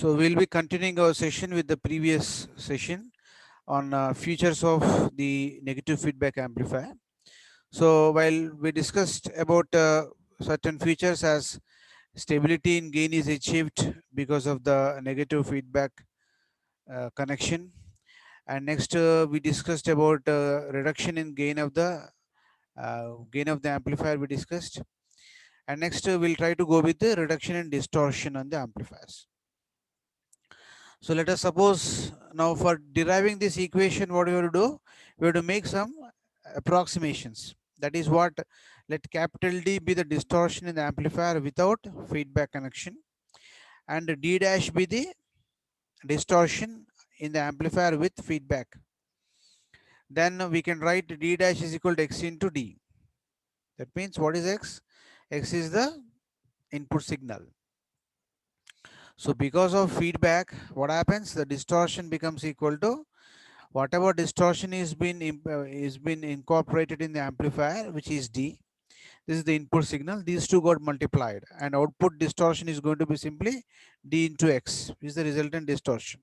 So we'll be continuing our session with the previous session on features of the negative feedback amplifier. So while we discussed about certain features as stability in gain is achieved because of the negative feedback connection, and next we discussed about reduction in gain of the amplifier we discussed, and next we'll try to go with the reduction in distortion on the amplifiers. So let us suppose now for deriving this equation, what we have to do? We have to make some approximations. That is what, let capital D be the distortion in the amplifier without feedback connection, and D dash be the distortion in the amplifier with feedback. Then we can write D dash is equal to X into D. That means what is X? X is the input signal. So because of feedback, what happens? The distortion becomes equal to whatever distortion is been incorporated in the amplifier, which is D. This is the input signal. These two got multiplied, and output distortion is going to be simply D into X, which is the resultant distortion.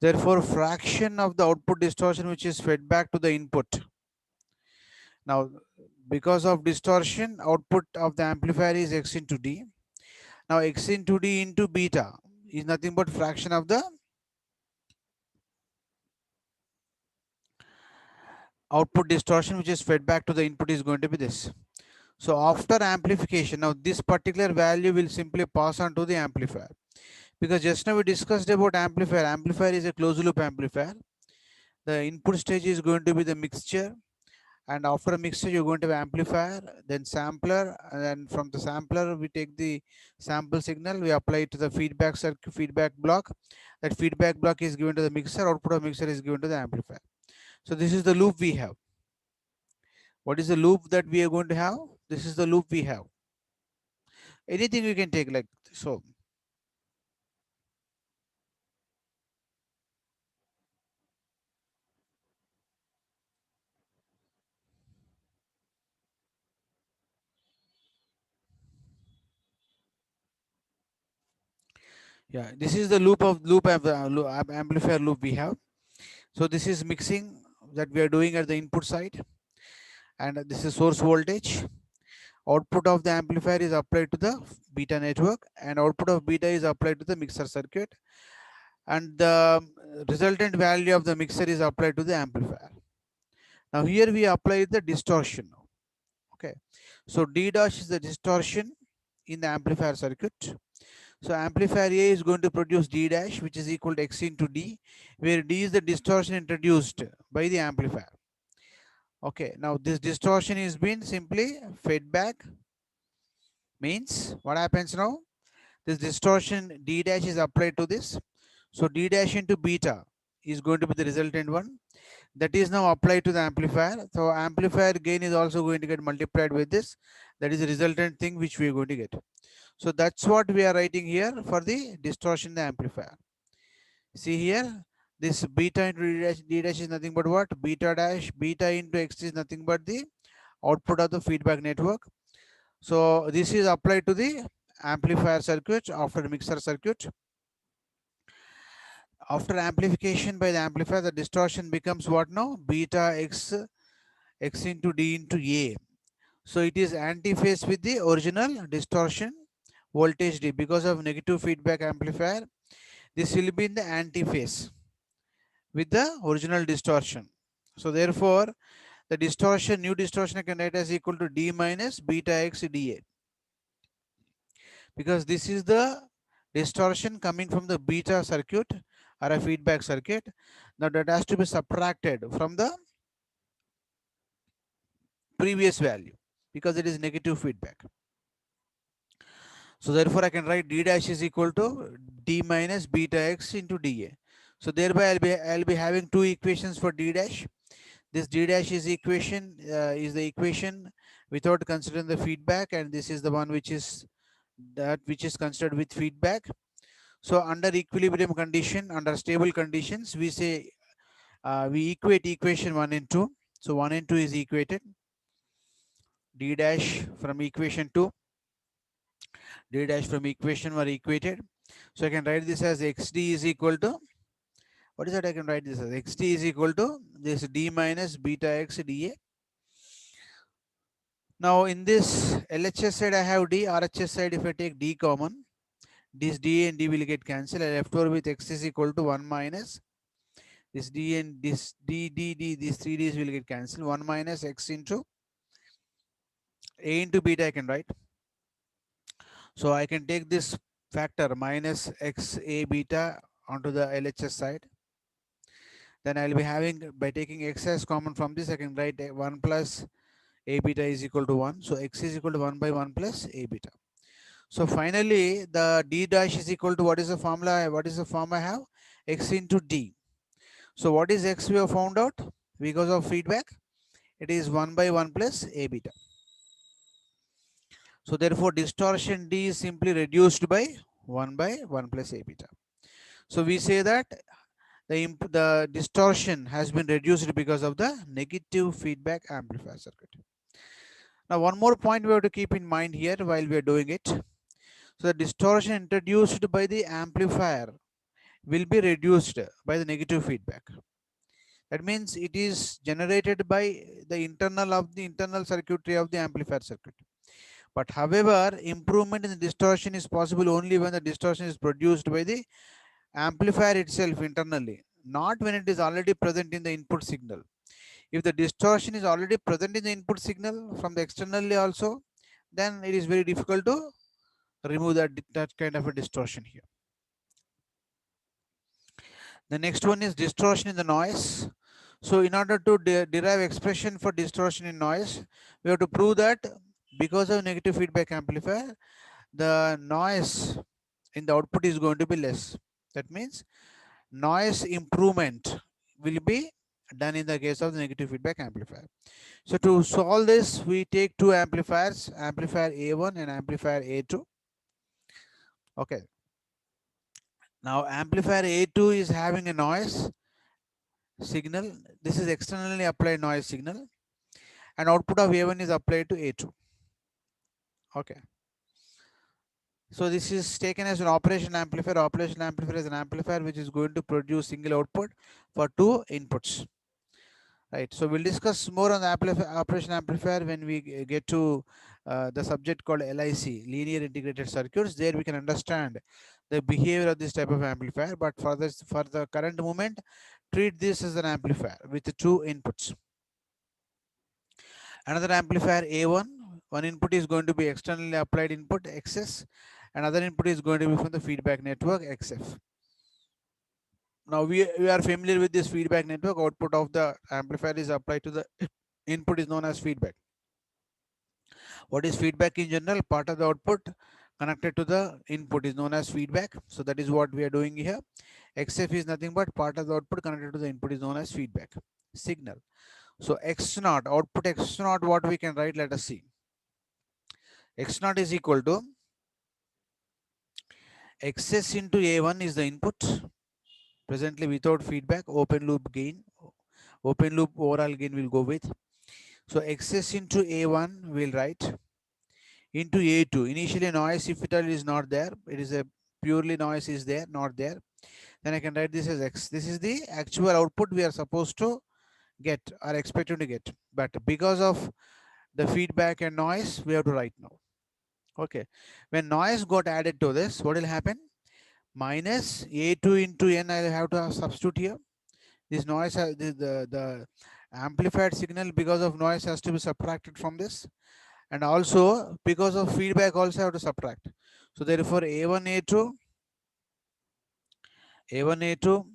Therefore, fraction of the output distortion which is fed back to the input. Now, because of distortion, output of the amplifier is X into D. Now, X into D into beta is nothing but fraction of the output distortion which is fed back to the input is going to be this. So after amplification, now this particular value will simply pass on to the amplifier, because just now we discussed about amplifier. Amplifier is a closed loop amplifier. The input stage is going to be the mixture, and after a mixture you're going to have amplifier, then sampler, and then from the sampler we take the sample signal, we apply it to the feedback circuit, feedback block. That feedback block is given to the mixer, output of mixer is given to the amplifier. So this is the loop we have. What is the loop that we are going to have? This is the loop we have. Anything we can take like so. Yeah, this is the amplifier loop we have. So this is mixing that we are doing at the input side, and this is source voltage. Output of the amplifier is applied to the beta network, and output of beta is applied to the mixer circuit, and the resultant value of the mixer is applied to the amplifier. Now here we apply the distortion. Okay, so D dash is the distortion in the amplifier circuit. So amplifier A is going to produce D dash, which is equal to X into D, where D is the distortion introduced by the amplifier. Okay, now this distortion is being simply fed back. Means what happens now? This distortion D dash is applied to this. So D dash into beta is going to be the resultant one. That is now applied to the amplifier. So amplifier gain is also going to get multiplied with this. That is the resultant thing which we are going to get. So that's what we are writing here for the distortion in the amplifier. See here, this beta into D dash is nothing but what? Beta dash, beta into X is nothing but the output of the feedback network. So this is applied to the amplifier circuit after mixer circuit. After amplification by the amplifier, the distortion becomes what now? Beta X into D into A. So it is antiphase with the original distortion voltage D. Because of negative feedback amplifier, this will be in the antiphase with the original distortion. So therefore, the distortion, new distortion I can write as equal to D minus beta X dA. Because this is the distortion coming from the beta circuit or a feedback circuit. Now that has to be subtracted from the previous value because it is negative feedback. So therefore I can write D dash is equal to D minus beta X into dA. So thereby I'll be having two equations for D dash. This D dash is the equation without considering the feedback, and this is the one which is considered with feedback. So under equilibrium condition, under stable conditions, we say we equate equation 1 and 2. So 1 and 2 is equated. D dash from equation 2, D dash from equation were equated. So I can write this as xd is equal to, what is that? I can write this as xd is equal to this d minus beta x dA. Now in this LHS side I have d, RHS side if I take d common, this d and d will get cancelled. I left over with x is equal to 1 minus this d and this d, these three d's will get cancelled. 1 minus x into a into beta I can write. So I can take this factor minus x a beta onto the LHS side. Then I'll be having, by taking x as common from this, I can write 1 plus a beta is equal to 1. So x is equal to 1 by 1 plus a beta. So finally, the d dash is equal to, what is the formula? What is the form I have? X into d. So what is x we have found out? Because of feedback, it is 1 by 1 plus a beta. So therefore, distortion d is simply reduced by 1 by 1 plus a beta. So we say that the distortion has been reduced because of the negative feedback amplifier circuit. Now, one more point we have to keep in mind here while we are doing it. So the distortion introduced by the amplifier will be reduced by the negative feedback. That means it is generated by the internal circuitry of the amplifier circuit. But however, improvement in the distortion is possible only when the distortion is produced by the amplifier itself internally, not when it is already present in the input signal. If the distortion is already present in the input signal from the externally also, then it is very difficult to remove that kind of a distortion here. The next one is distortion in the noise. So in order to derive expression for distortion in noise, we have to prove that because of negative feedback amplifier, the noise in the output is going to be less. That means noise improvement will be done in the case of the negative feedback amplifier. So to solve this, we take two amplifiers, amplifier A1 and amplifier A2. Okay. Now amplifier A2 is having a noise signal. This is externally applied noise signal, and output of A1 is applied to A2. Okay. So this is taken as an operational amplifier. Operational amplifier is an amplifier which is going to produce single output for two inputs. Right. So we'll discuss more on the operation amplifier when we get to the subject called LIC, linear integrated circuits. There we can understand the behavior of this type of amplifier. But for the current moment, treat this as an amplifier with two inputs. Another amplifier A1, one input is going to be externally applied input XS, another input is going to be from the feedback network XF. Now we are familiar with this feedback network. Output of the amplifier is applied to the input is known as feedback. What is feedback in general? Part of the output connected to the input is known as feedback. So that is what we are doing here. XF is nothing but part of the output connected to the input is known as feedback signal. So X naught, output X naught, what we can write, let us see. X naught is equal to XS into A1 is the input, presently without feedback, open loop gain, open loop overall gain will go with. So XS into A1 will write into A2. Initially noise, if it is not there, it is a purely noise is there, not there. Then I can write this as X. This is the actual output we are supposed to get or expected to get. But because of the feedback and noise, we have to write now. Okay. When noise got added to this, what will happen? Minus A2 into N, I have to substitute here. This noise, the amplified signal because of noise has to be subtracted from this. And also because of feedback also have to subtract. So therefore A1, A2, A1, A2,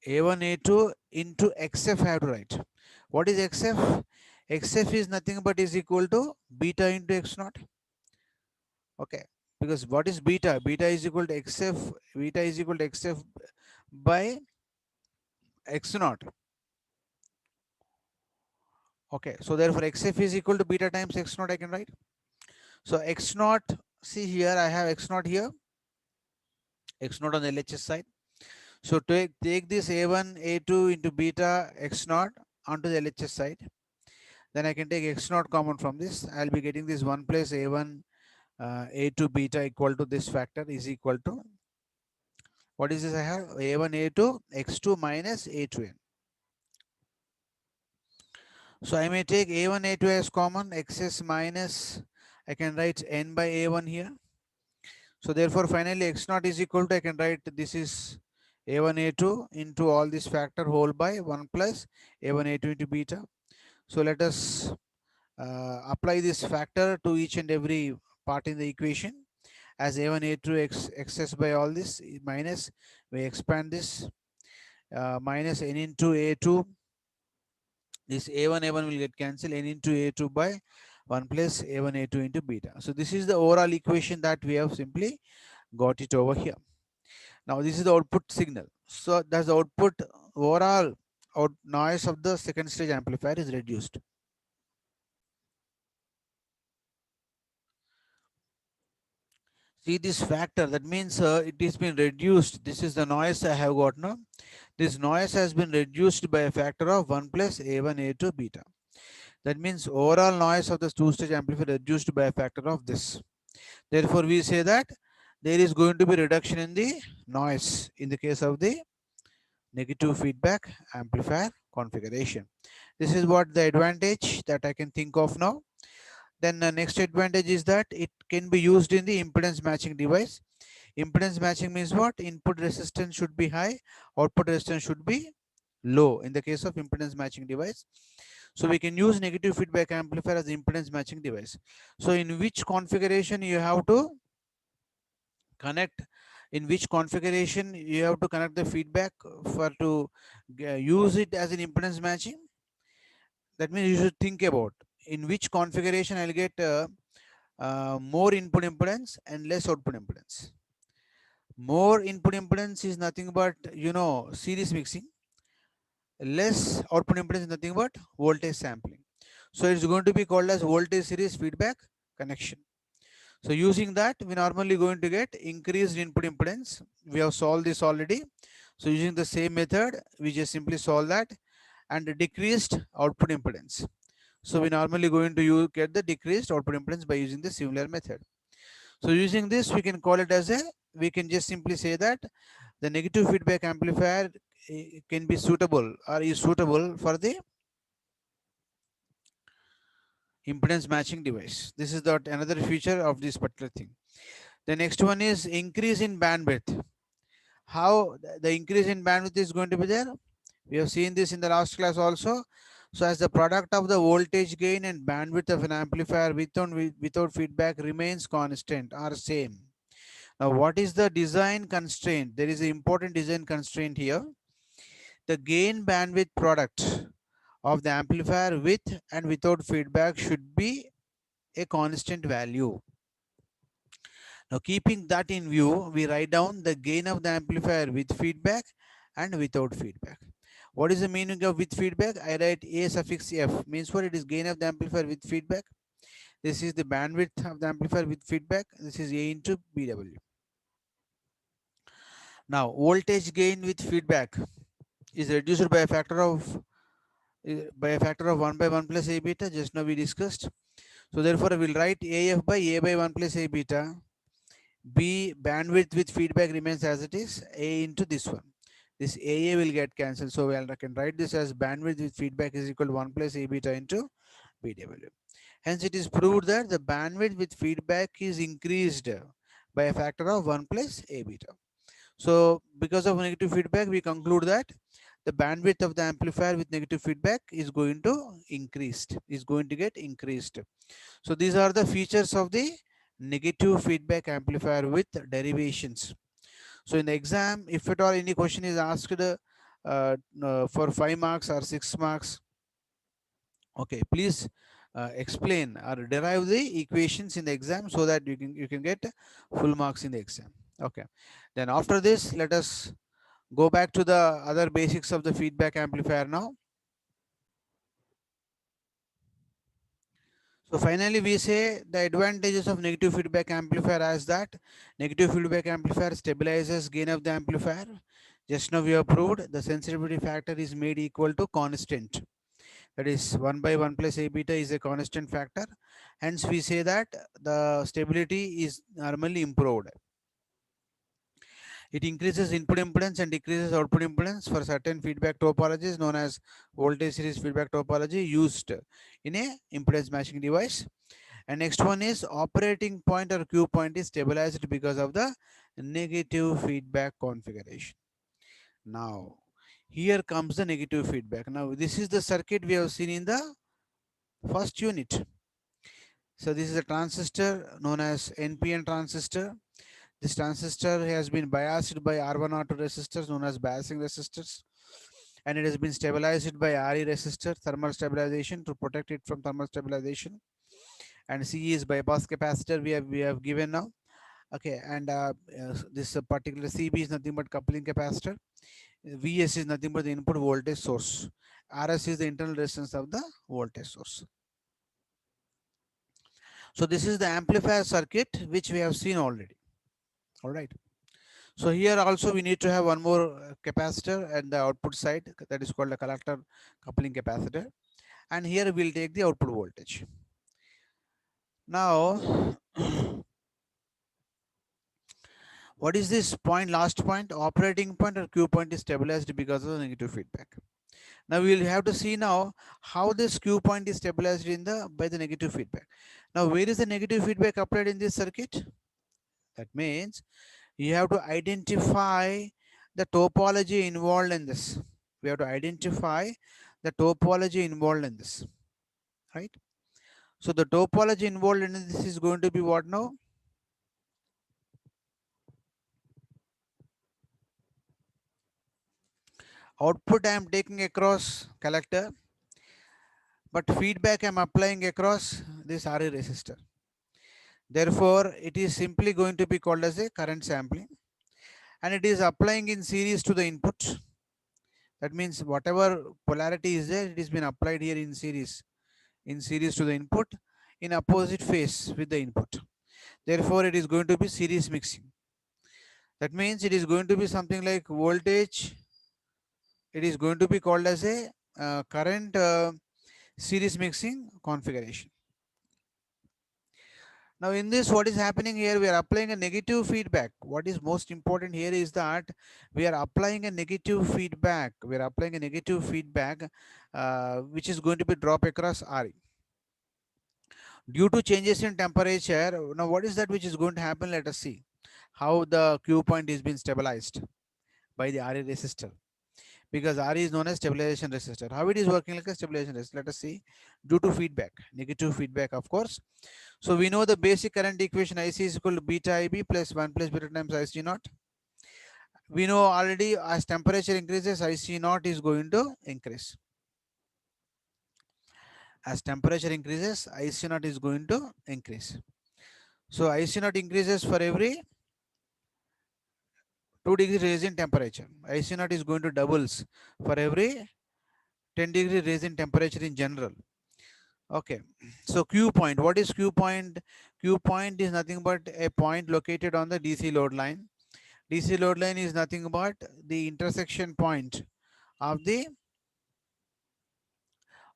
A1, A2 into XF I have to write. What is XF? XF is nothing but is equal to beta into X naught. Okay. Because what is beta? Beta is equal to XF, beta is equal to XF by X naught. Okay. So therefore XF is equal to beta times X naught I can write. So X naught, see here I have X naught here, X naught on the LHS side. So take this A1, A2 into beta X naught onto the LHS side. Then I can take X naught common from this. I'll be getting this 1 plus A1 A2 beta equal to this factor is equal to, what is this I have? A1 A2 X2 minus A2n. So I may take A1 A2 as common, xs minus, I can write n by A1 here. So therefore finally x naught is equal to, I can write this is A1 A2 into all this factor whole by 1 plus A1 A2 into beta. So let us apply this factor to each and every part in the equation, as A1 A2 xs by all this minus, we expand this minus n into A2. This A1 A1 will get cancelled, n into A2 by 1 plus A1 A2 into beta. So this is the overall equation that we have simply got it over here. Now this is the output signal. So that's the output overall noise of the second stage amplifier is reduced. See this factor, that means it has been reduced. This is the noise I have got now. This noise has been reduced by a factor of 1 plus A1 A2 beta. That means overall noise of the two-stage amplifier reduced by a factor of this. Therefore, we say that there is going to be reduction in the noise in the case of the negative feedback amplifier configuration. This is what the advantage that I can think of now. Then the next advantage is that it can be used in the impedance matching device. Impedance matching means what? Input resistance should be high, output resistance should be low in the case of impedance matching device. So we can use negative feedback amplifier as impedance matching device. So in which configuration you have to connect, in which configuration you have to connect the feedback for to use it as an impedance matching? That means you should think about in which configuration I'll get more input impedance and less output impedance. More input impedance is nothing but, series mixing. Less output impedance is nothing but voltage sampling. So it's going to be called as voltage series feedback connection. So using that, we normally going to get increased input impedance. We have solved this already. So using the same method, we just simply solve that, and decreased output impedance. So we normally going to get the decreased output impedance by using the similar method. So using this, we can call it as we can just simply say that the negative feedback amplifier can be suitable or is suitable for the impedance matching device. This is another feature of this particular thing. The next one is increase in bandwidth. How the increase in bandwidth is going to be there? We have seen this in the last class also. So as the product of the voltage gain and bandwidth of an amplifier without feedback remains constant or same. Now what is the design constraint? There is an important design constraint here. The gain bandwidth product of the amplifier with and without feedback should be a constant value. Now keeping that in view, we write down the gain of the amplifier with feedback and without feedback. What is the meaning of with feedback? I write A suffix F, means what? It is gain of the amplifier with feedback. This is the bandwidth of the amplifier with feedback. This is A into BW. Now voltage gain with feedback is reduced by a factor of 1 by 1 plus A beta. Just now we discussed. So therefore I will write AF by A by 1 plus A beta. B bandwidth with feedback remains as it is, A into this one. This AA will get cancelled. So I can write this as bandwidth with feedback is equal to 1 plus A beta into BW. Hence it is proved that the bandwidth with feedback is increased by a factor of 1 plus A beta. So because of negative feedback, we conclude that the bandwidth of the amplifier with negative feedback is going to get increased. So these are the features of the negative feedback amplifier with derivations. So in the exam, if at all any question is asked for 5 marks or 6 marks, okay, please explain or derive the equations in the exam so that you can get full marks in the exam. Okay, then after this, let us go back to the other basics of the feedback amplifier now. So finally, we say the advantages of negative feedback amplifier as that negative feedback amplifier stabilizes gain of the amplifier. Just now we have proved the sensitivity factor is made equal to constant. that is 1 by 1 plus A beta is a constant factor. Hence we say that the stability is normally improved. It increases input impedance and decreases output impedance for certain feedback topologies known as voltage series feedback topology used in a impedance matching device. And next one is operating point or Q point is stabilized because of the negative feedback configuration. Now, here comes the negative feedback. Now, this is the circuit we have seen in the first unit. So this is a transistor known as NPN transistor. This transistor has been biased by R1 R2 resistors known as biasing resistors, and it has been stabilized by RE resistor thermal stabilization to protect it from thermal stabilization. And C is bypass capacitor we have given now. Okay, and this particular CB is nothing but coupling capacitor. VS is nothing but the input voltage source. RS is the internal resistance of the voltage source. So this is the amplifier circuit which we have seen already. All right. So here also we need to have one more capacitor at the output side, that is called a collector coupling capacitor. And here we'll take the output voltage. Now, what is this point, last point? Operating point or Q point is stabilized because of the negative feedback. Now we will have to see now how this Q point is stabilized by the negative feedback. Now where is the negative feedback applied in this circuit? That means you have to identify the topology involved in this. We have to identify the topology involved in this, right? So the topology involved in this is going to be what now? Output I am taking across collector, but feedback I am applying across this RE resistor. Therefore, it is simply going to be called as a current sampling, and it is applying in series to the input. That means whatever polarity is there, it has been applied here in series to the input in opposite phase with the input. Therefore, it is going to be series mixing. That means it is going to be something like voltage. It is going to be called as a current series mixing configuration. Now in this, what is happening here? We are applying a negative feedback. What is most important here is that we are applying a negative feedback. We are applying a negative feedback which is going to be drop across RE. Due to changes in temperature, now what is that which is going to happen? Let us see how the Q point is being stabilized by the RE resistor, because RE is known as stabilization resistor. How it is working like a stabilization resistor? Let us see. Due to feedback, negative feedback, of course. So we know the basic current equation IC is equal to beta IB plus 1 plus beta times IC naught. We know already as temperature increases, IC naught is going to increase. As temperature increases, IC naught is going to increase. So IC naught increases for every 2 degrees raise in temperature. IC naught is going to doubles for every 10-degree raise in temperature in general. Okay, so Q point, what is Q point? Q point is nothing but a point located on the DC load line. DC load line is nothing but the intersection point of the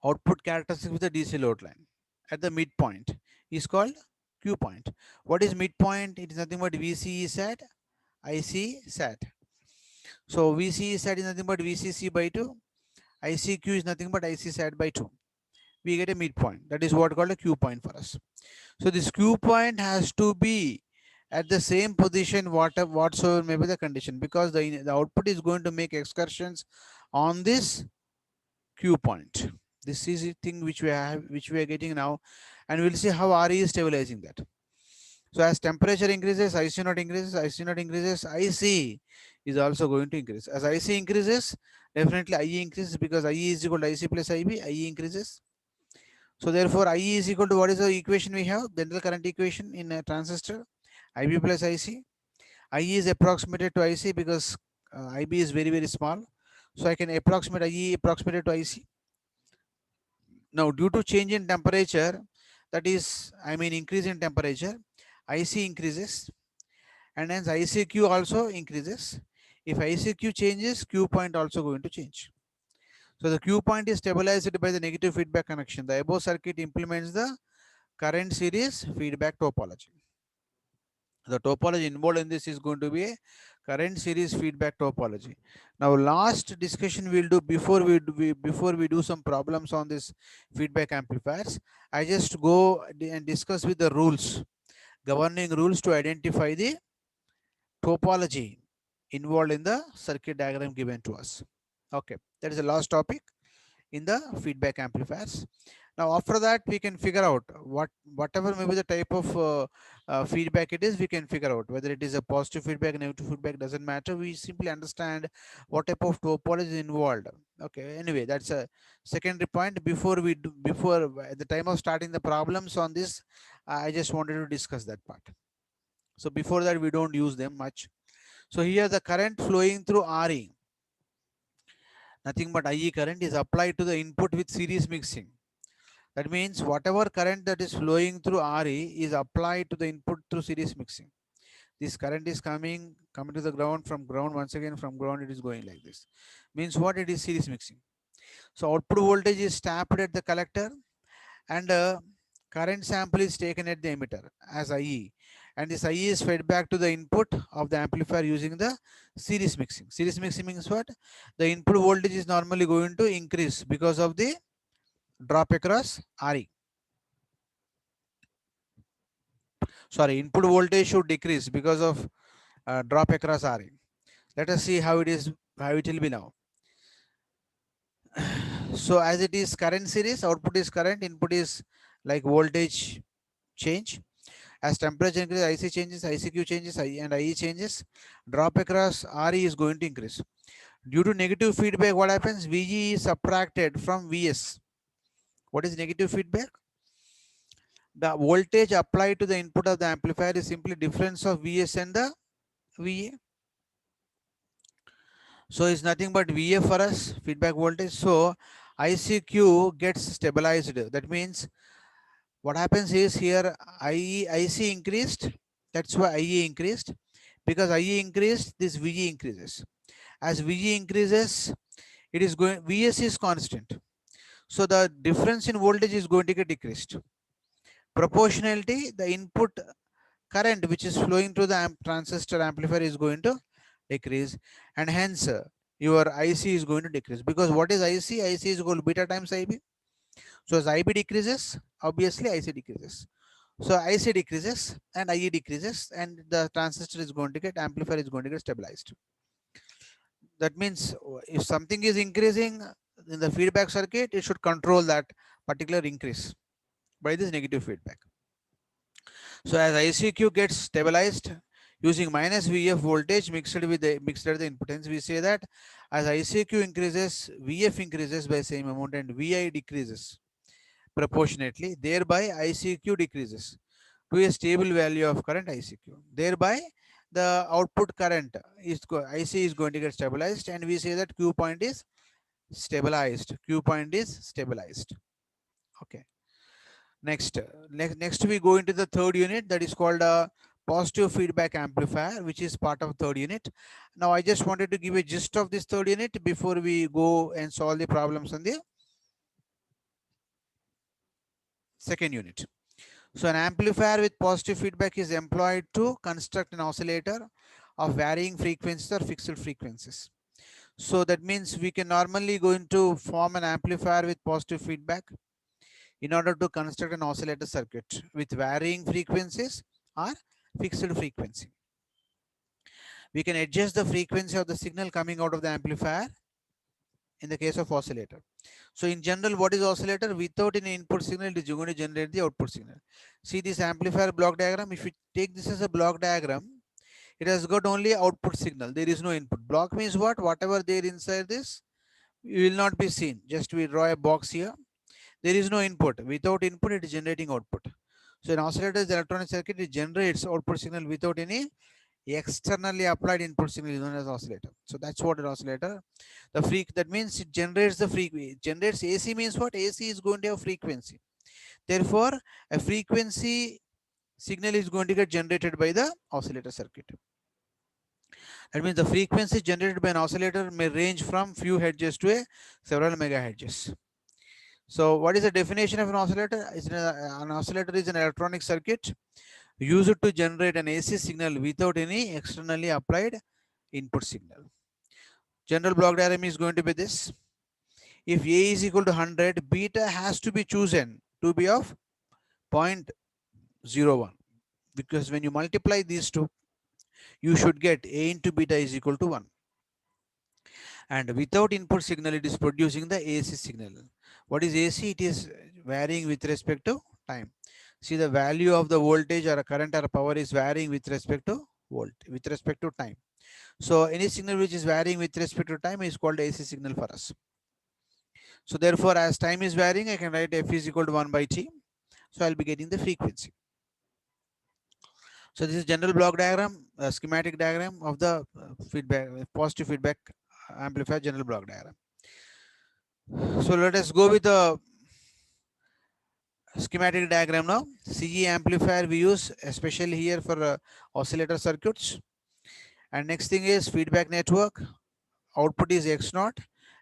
output characteristic with the DC load line at the midpoint is called Q point. What is midpoint? It is nothing but VCE sat, IC sat. So VCE sat is nothing but VCC by 2, ICQ is nothing but IC sat by 2. We get a midpoint. That is what called a Q point for us. So this Q point has to be at the same position whatsoever may be the condition, because the output is going to make excursions on this Q point. This is the thing which we are getting now, and we'll see how RE is stabilizing that. So as temperature increases, IC naught increases, IC is also going to increase. As IC increases, definitely IE increases, because IE is equal to IC plus IB, IE increases. So therefore, IE is equal to, what is the equation we have? General current equation in a transistor, IB plus IC. IE is approximated to IC because IB is very, very small. So I can approximate IE approximated to IC. Now, due to change in temperature, that is, increase in temperature, IC increases, and hence ICQ also increases. If ICQ changes, Q point also going to change. So the Q point is stabilized by the negative feedback connection. The above circuit implements the current series feedback topology. The topology involved in this is going to be a current series feedback topology. Now, last discussion we'll do before we do some problems on this feedback amplifiers. I just go and discuss with the rules, governing rules to identify the topology involved in the circuit diagram given to us. Okay, that is the last topic in the feedback amplifiers. Now after that we can figure out whatever maybe the type of feedback it is, we can figure out whether it is a positive feedback, negative feedback, doesn't matter. We simply understand what type of topology is involved. Okay, anyway, that's a secondary point. Before at the time of starting the problems on this, I just wanted to discuss that part. So before that we don't use them much. So here the current flowing through RE, nothing but IE current, is applied to the input with series mixing. That means whatever current that is flowing through RE is applied to the input through series mixing. This current is coming to the ground, from ground once again, from ground it is going like this. Means what? It is series mixing. So output voltage is tapped at the collector, and current sample is taken at the emitter as IE, and this IE is fed back to the input of the amplifier using the series mixing. Series mixing means what? The input voltage is normally going to increase because of the drop across RE. Sorry, input voltage should decrease because of drop across RE. Let us see how it will be now. So as it is current series, output is current, input is like voltage change. As temperature increases, IC changes, ICQ changes, and IE changes. Drop across RE is going to increase. Due to negative feedback, what happens? VG is subtracted from VS. What is negative feedback? The voltage applied to the input of the amplifier is simply difference of VS and the VA. So it's nothing but VA for us, feedback voltage. So ICQ gets stabilized. That means what happens is here IC increased. That's why IE increased. Because IE increased, this VG increases. As VG increases, it is going, VS is constant. So the difference in voltage is going to get decreased. Proportionality, the input current which is flowing to the transistor amplifier is going to decrease, and hence your IC is going to decrease. Because what is IC? IC is equal to beta times IB. So as IB decreases, obviously IC decreases. So IC decreases and IE decreases, and the transistor is going to get, amplifier is going to get stabilized. That means if something is increasing in the feedback circuit, it should control that particular increase by this negative feedback. So as ICQ gets stabilized using minus VF voltage mixed at the impedance, we say that as ICQ increases, VF increases by same amount and VI decreases proportionately. Thereby ICQ decreases to a stable value of current ICQ. Thereby the output current is IC is going to get stabilized, and we say that Q point is stabilized. Q point is stabilized. Okay. Next we go into the third unit, that is called a positive feedback amplifier, which is part of third unit. Now I just wanted to give a gist of this third unit before we go and solve the problems on the second unit. So an amplifier with positive feedback is employed to construct an oscillator of varying frequencies or fixed frequencies. So that means we can normally going to form an amplifier with positive feedback in order to construct an oscillator circuit with varying frequencies or fixed frequency. We can adjust the frequency of the signal coming out of the amplifier in the case of oscillator. So in general, what is oscillator? Without any input signal, it is going to generate the output signal. See this amplifier block diagram. If you take this as a block diagram, it has got only output signal. There is no input. Block means what? Whatever there inside this, you will not be seen. Just we draw a box here. There is no input. Without input, it is generating output. So an oscillator is the electronic circuit. It generates output signal without any externally applied input signal, is known as oscillator. So that's what an oscillator. The that means it generates the frequency. Generates AC means what? AC is going to have frequency. Therefore, a frequency signal is going to get generated by the oscillator circuit. That means the frequency generated by an oscillator may range from few hertz to a several megahertz. So what is the definition of an oscillator? An oscillator is an electronic circuit used to generate an AC signal without any externally applied input signal. General block diagram is going to be this. If A is equal to 100, beta has to be chosen to be of 0.01, because when you multiply these two, you should get A into beta is equal to 1. And without input signal, it is producing the AC signal. What is AC? It is varying with respect to time. See, the value of the voltage or a current or a power is varying with respect to time. So any signal which is varying with respect to time is called AC signal for us. So therefore, as time is varying, I can write F is equal to 1 by T. So I'll be getting the frequency. So this is general block diagram, schematic diagram of the feedback, positive feedback amplifier general block diagram. So let us go with the schematic diagram now. CE amplifier we use especially here for oscillator circuits. And next thing is feedback network. Output is X naught.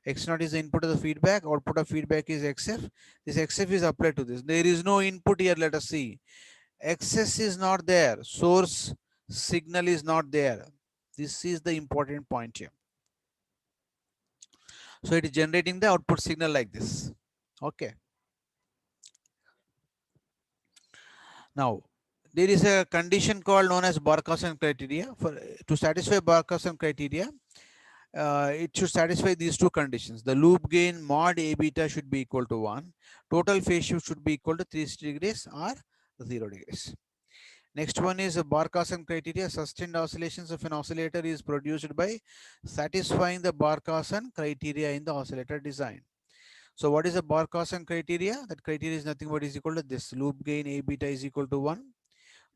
X naught is the input of the feedback. Output of feedback is XF. This XF is applied to this. There is no input here. Let us see. XS is not there. Source signal is not there. This is the important point here. So it is generating the output signal like this. Okay. Now, there is a condition called known as Barkhausen criteria. To satisfy Barkhausen criteria, it should satisfy these two conditions. The loop gain mod A beta should be equal to 1. Total phase shift should be equal to 360 degrees or 0 degrees. Next one is a Barkhausen criteria. Sustained oscillations of an oscillator is produced by satisfying the Barkhausen criteria in the oscillator design. So what is the Barkhausen criteria? That criteria is nothing but is equal to this. Loop gain A beta is equal to 1.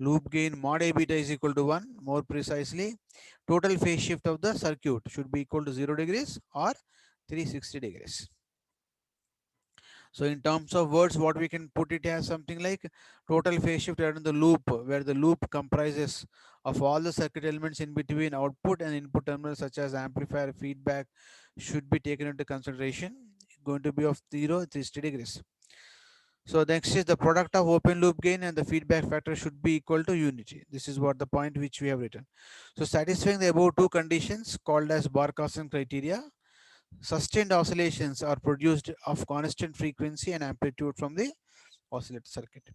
Loop gain mod A beta is equal to 1. More precisely, total phase shift of the circuit should be equal to 0 degrees or 360 degrees. So in terms of words, what we can put it as something like total phase shift in the loop, where the loop comprises of all the circuit elements in between output and input terminals such as amplifier, feedback should be taken into consideration, going to be of 0, 360 degrees. So next is the product of open loop gain and the feedback factor should be equal to unity. This is what the point which we have written. So satisfying the above two conditions called as Barkhausen criteria, sustained oscillations are produced of constant frequency and amplitude from the oscillator circuit.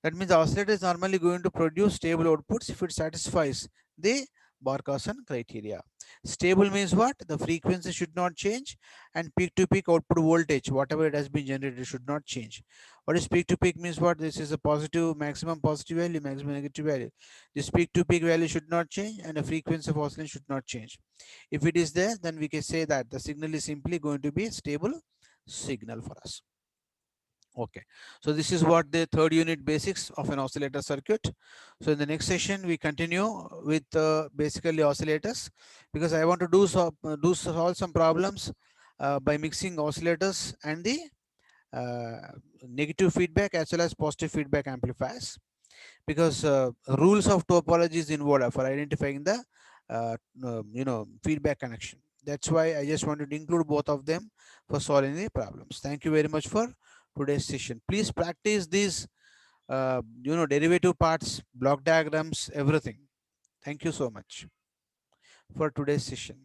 That means the oscillator is normally going to produce stable outputs if it satisfies the Barkhausen criteria. Stable means what? The frequency should not change and peak to peak output voltage, whatever it has been generated, should not change. What is peak to peak means what? This is a positive, maximum positive value, maximum negative value. This peak to peak value should not change and the frequency of oscillation should not change. If it is there, then we can say that the signal is simply going to be a stable signal for us. Okay, so this is what the third unit basics of an oscillator circuit. So in the next session, we continue with basically oscillators, because I want to solve some problems by mixing oscillators and the negative feedback as well as positive feedback amplifiers, because rules of topology is involved for identifying the feedback connection. That's why I just wanted to include both of them for solving the problems. Thank you very much for today's session. Please practice these derivative parts, block diagrams, everything. Thank you so much for today's session.